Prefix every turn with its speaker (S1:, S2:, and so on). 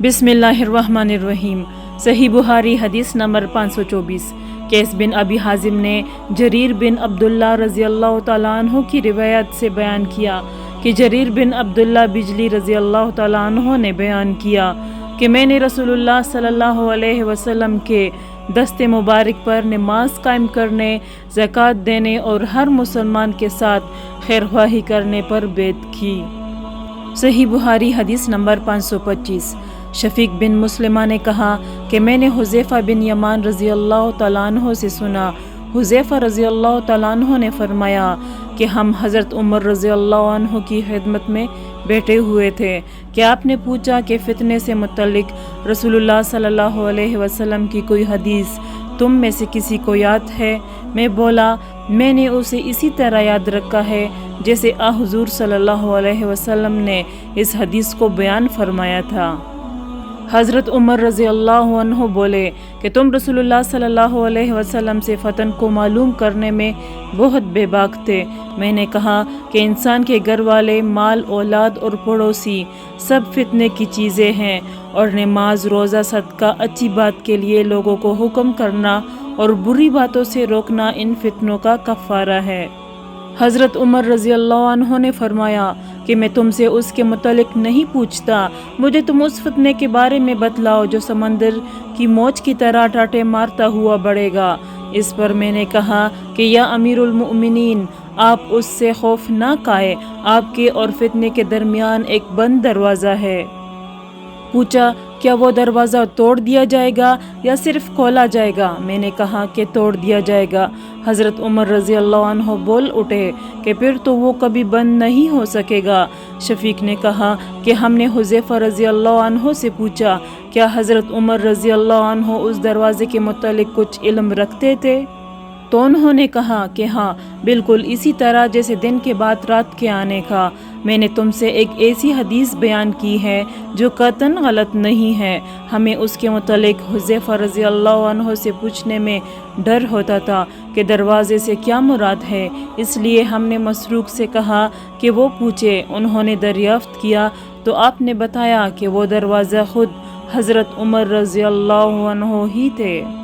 S1: बिस्मिल्लाहिर्रहमानिर्रहीम। सही बुखारी हदीस नंबर 524। कैस बिन अबी हाजिम ने जरीर बिन अब्दुल्ला रज़ी अल्लाह तआला अन्हु की रिवायत से बयान किया कि जरीर बिन अब्दुल्ला बिजली रज़ी अल्लाह तआला अन्हु ने बयान किया कि मैंने रसूलुल्लाह सल्लल्लाहु अलैहि वसल्लम के दस्ते मुबारक पर नमाज कायम करने, ज़कात देने और हर मुसलमान के साथ खैरख्वाही करने पर बैत की। सही बुखारी हदीस नंबर 525। शफीक बिन मुस्लिमा ने कहा कि मैंने हुज़ैफ़ा बिन यमान रज़ी अल्लाह तआला अन्हु से सुना। हुज़ैफ़ा रज़ी अल्लाह तआला अन्हु ने फरमाया कि हम हज़रत उमर रज़ी अल्लाह अन्हु की खिदमत में बैठे हुए थे कि आपने पूछा कि फ़ितने से मुतल्लिक रसूलुल्लाह सल्लल्लाहु अलैहि वसल्लम की कोई हदीस तुम में से किसी को याद है? मैं बोला, मैंने उसे इसी तरह याद रखा है जैसे हुज़ूर सल्लल्लाहु अलैहि वसल्लम ने इस हदीस को बयान फरमाया था। हज़रत उमर रज़ी अल्लाह अन्हु बोले कि तुम रसूलुल्लाह सल्लल्लाहु अलैहि वसल्लम से फ़तन को मालूम करने में बहुत बेबाक थे। मैंने कहा कि इंसान के घर वाले, माल, औलाद और पड़ोसी सब फितने की चीज़ें हैं और नमाज, रोज़ा, सदका, अच्छी बात के लिए लोगों को हुक्म करना और बुरी बातों से रोकना इन फितनों का कफ़ारा है। हज़रत उमर रज़ी अल्लाह अन्हु ने फरमाया कि मैं तुमसे उसके मुतल्लिक नहीं पूछता, मुझे तुम उस फितने के बारे में बतलाओ जो समंदर की मौज की तरह टाटे मारता हुआ बढ़ेगा। इस पर मैंने कहा कि या अमीरुल मोमिनीन, आप उससे खौफ ना खाए, आपके और फितने के दरमियान एक बंद दरवाज़ा है। पूछा, क्या वो दरवाज़ा तोड़ दिया जाएगा या सिर्फ खोला जाएगा? मैंने कहा कि तोड़ दिया जाएगा। हज़रत उमर रज़ी अल्लाह अन्हु बोल उठे कि फिर तो वो कभी बंद नहीं हो सकेगा। शफीक ने कहा कि हमने हुज़ैफ़ा रज़ी अल्लाह अन्हु से पूछा, क्या हज़रत उमर रज़ी अल्लाह अन्हु उस दरवाज़े के मुतालिक कुछ इल्म रखते थे? तो उन्होंने कहा कि हाँ, बिल्कुल इसी तरह जैसे दिन के बाद रात के आने का। मैंने तुमसे एक ऐसी हदीस बयान की है जो कतन गलत नहीं है। हमें उसके मुतालिक हुज़ैफ़ा रज़ी अल्लाह अन्हु से पूछने में डर होता था कि दरवाज़े से क्या मुराद है, इसलिए हमने मसरूक से कहा कि वो पूछे। उन्होंने दरियाफ़्त किया तो आपने बताया कि वो दरवाज़ा खुद हज़रत उमर रज़ी अल्लाह अन्हु ही थे।